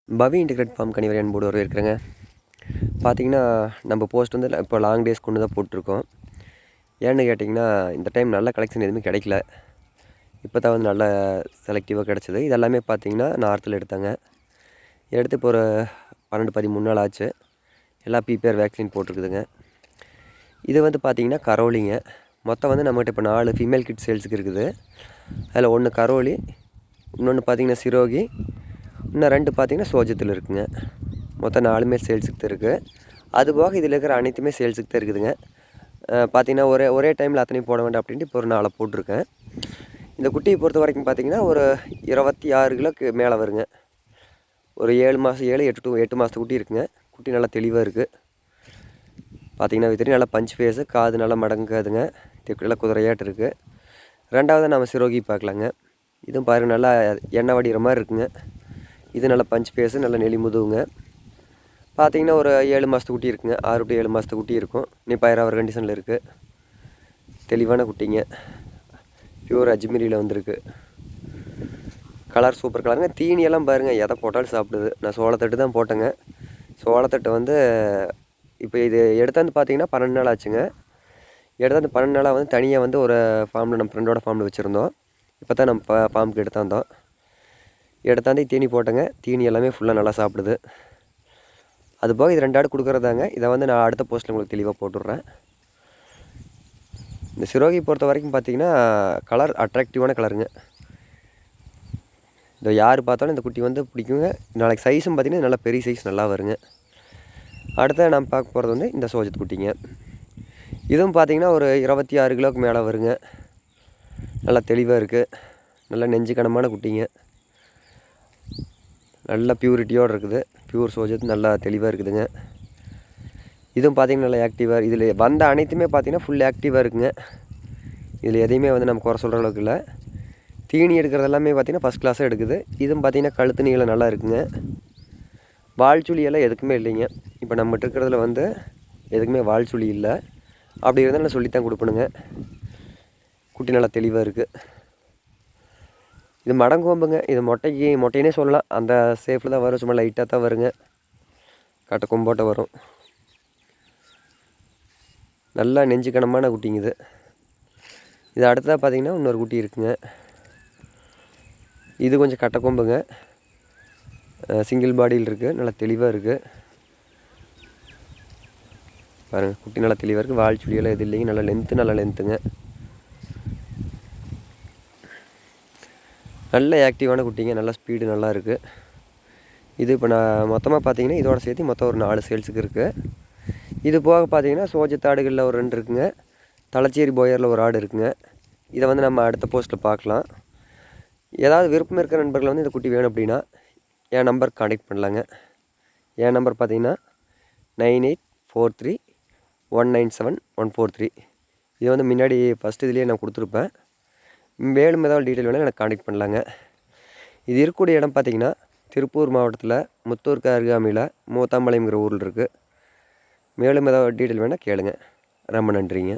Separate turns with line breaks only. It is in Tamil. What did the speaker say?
பவி இன்டிகிரேட் ஃபார்ம் கனிவரி அன்போடு வரவேற்கிறேங்க. பார்த்தீங்கன்னா நம்ம போஸ்ட் வந்து இப்போ லாங் டேஸ் கொண்டு தான் போட்டிருக்கோம். ஏன்னு கேட்டிங்கன்னா இந்த டைம் நல்ல கலெக்ஷன் எதுவுமே கிடைக்கல. இப்போ தான் வந்து நல்ல செலக்டிவாக கிடச்சிது. இதெல்லாமே பார்த்தீங்கன்னா நார்த்தில் எடுத்தாங்க. எடுத்து இப்போ ஒரு 12-13 நாள் ஆச்சு. எல்லாம் பிபிஆர் வேக்சின் போட்டிருக்குதுங்க. இது வந்து பார்த்திங்கன்னா கரோலிங்க. மொத்தம் வந்து நம்மகிட்ட இப்போ 4 ஃபீமேல் கிட் சேல்ஸுக்கு இருக்குது. அதில் 1 கரோலி, இன்னொன்று பார்த்திங்கன்னா சிரோகி, இன்னும் 2 பார்த்திங்கன்னா சோஜத்தில் இருக்குதுங்க. மொத்தம் 4மே சேல்ஸுக்கு தான் இருக்குது. அதுபோக இதில் இருக்கிற அனைத்துமே சேல்ஸுக்கு தான் இருக்குதுங்க. பார்த்திங்கன்னா ஒரே டைமில் அத்தனையும் போட வேண்டாம் அப்படின்ட்டு இப்போ ஒரு 4 போட்டிருக்கேன். இந்த குட்டியை பொறுத்த வரைக்கும் பார்த்திங்கன்னா ஒரு 26 கிலோக்கு மேலே வருங்க. ஒரு 7 மாதம் 8 மாதத்து குட்டி இருக்குங்க. குட்டி நல்லா தெளிவாக இருக்குது. பார்த்திங்கன்னா வித்திரி நல்லா பஞ்ச் ஃபேஸு, காது நல்லா மடங்காதுங்க, நல்லா குதிரையாட்டு இருக்குது. ரெண்டாவது நம்ம சிரோகி பார்க்கலாங்க. இதுவும் பாருங்கள் நல்லா எண்ணெய் வடிகிற மாதிரி இருக்குங்க. இது நல்லா பஞ்ச் ஃபேஸு, நல்லா நெளி முதுகுங்க. பார்த்திங்கன்னா ஒரு 7 மாதத்து குட்டி இருக்குங்க. 6 to 7 மாதத்து குட்டி இருக்கும். பயிராகிற கண்டிஷனில் இருக்குது. தெளிவான குட்டிங்க. பியூர் அஜ்மீரியில் வந்திருக்கு. கலர் சூப்பர் கலருங்க. தீனியெல்லாம் பாருங்கள் எதை போட்டாலும் சாப்பிடுது. நான் சோளத்தட்டு தான் போட்டேங்க. சோளத்தட்டு வந்து இப்போ இது எடுத்தாந்து பார்த்திங்கன்னா 12 நாள் ஆச்சுங்க. எடுத்தாந்து 12 நாளாக வந்து தனியாக வந்து ஒரு ஃபார்மில் நம்ம ஃப்ரெண்டோட ஃபார்மில் வச்சுருந்தோம். இப்போ தான் நம்ம ஃபார்முக்கு எடுத்தாந்தோம். எடுத்தாந்து தீனி போட்டேங்க. தீனி எல்லாமே ஃபுல்லாக நல்லா சாப்பிடுது. அதுபோக இது 2 ஆடு கொடுக்குறதாங்க. இதை வந்து நான் அடுத்த போஸ்ட்டில் உங்களுக்கு தெளிவாக போட்டுடுறேன். இந்த சிரோகி பொறுத்த வரைக்கும் பார்த்திங்கன்னா கலர் அட்ராக்டிவான கலருங்க. இந்த யார் பார்த்தாலும் இந்த குட்டி வந்து பிடிக்குங்க. நாளைக்கு சைஸும் பார்த்திங்கன்னா நல்லா பெரிய சைஸ் நல்லா வருங்க. அடுத்த நம்ம பார்க்க போகிறது வந்து இந்த சோஜத் குட்டிங்க. இதுவும் பார்த்திங்கன்னா ஒரு 26 கிலோவுக்கு மேலே வருங்க. நல்லா தெளிவாக இருக்குது. நல்லா நெஞ்சு கனமான குட்டிங்க. நல்லா பியூரிட்டியோடு இருக்குது. பியூர் சோஜத் நல்லா தெளிவாக இருக்குதுங்க. இதுவும் பார்த்திங்கன்னா நல்லா ஆக்டிவாக, இதில் வந்த அனைத்துமே பார்த்திங்கன்னா ஃபுல் ஆக்டிவாக இருக்குங்க. இதில் எதையுமே வந்து நம்ம குறை சொல்கிற அளவுக்கு இல்லை. தீனி எடுக்கிறது எல்லாமே பார்த்திங்கன்னா ஃபஸ்ட் கிளாஸாக எடுக்குது. இதுவும் பார்த்திங்கன்னா கழுத்து நீளம் நல்லா இருக்குங்க. வால்சுழி எல்லாம் எதுக்குமே இல்லைங்க. இப்போ நம்மகிட்ட இருக்கிறதுல வந்து எதுக்குமே வால்சுழி இல்லை. அப்படி இருந்தால் நான் சொல்லித்தான் கொடுப்பணுங்க. குட்டி நல்லா தெளிவாக இருக்குது. இது மடங்கொம்புங்க. இது மொட்டைனே சொல்லலாம். அந்த சேஃபில் தான் வரும். சும்மா லைட்டாக தான் வருங்க. கட்ட கொம்போட்ட வரும். நல்லா நெஞ்சு கனமான குட்டிங்க இது. இது அடுத்ததாக பார்த்திங்கன்னா இன்னொரு குட்டி இருக்குங்க. இது கொஞ்சம் கட்ட கொம்புங்க. சிங்கிள் பாடியில் இருக்குது. நல்லா தெளிவாக இருக்குது. பாருங்கள் குட்டி நல்லா தெளிவாக இருக்குது. வால் சுழியெல்லாம் எது இல்லைங்க. நல்லா லென்த்துங்க. நல்ல ஆக்டிவான குட்டிங்க. நல்லா ஸ்பீடு நல்லா இருக்குது. இது இப்போ நான் மொத்தமாக பார்த்தீங்கன்னா இதோட சேர்த்து மொத்தம் ஒரு 4 சேல்ஸுக்கு இருக்குது. இது போக பார்த்தீங்கன்னா சோஜத் ஆடுகளில் ஒரு 2 இருக்குங்க. தலச்சேரி போயரில் ஒரு ஆடு இருக்குங்க. இதை வந்து நம்ம அடுத்த போஸ்ட்டில் பார்க்கலாம். ஏதாவது விருப்பம் இருக்கிற நண்பர்கள் வந்து இந்த குட்டி வேணும் அப்படின்னா என் நம்பர் கான்டெக்ட் பண்ணலாங்க. என் நம்பர் பார்த்தீங்கன்னா 9843197143. இது வந்து முன்னாடி ஃபஸ்ட்டு இதுலேயே நான் கொடுத்துருப்பேன். மேலும் ஏதாவது டீட்டெயில் வேணால் எனக்கு கான்டெக்ட் பண்ணலாங்க. இது இருக்கக்கூடிய இடம் பார்த்திங்கன்னா திருப்பூர் மாவட்டத்தில் முத்தூருக்கு அருகாமையில் மூத்தாம்பாளையம்ங்கிற ஊரில் இருக்குது. மேலும் ஏதாவது டீட்டெயில் வேணால் கேளுங்க. ரொம்ப நன்றிங்க.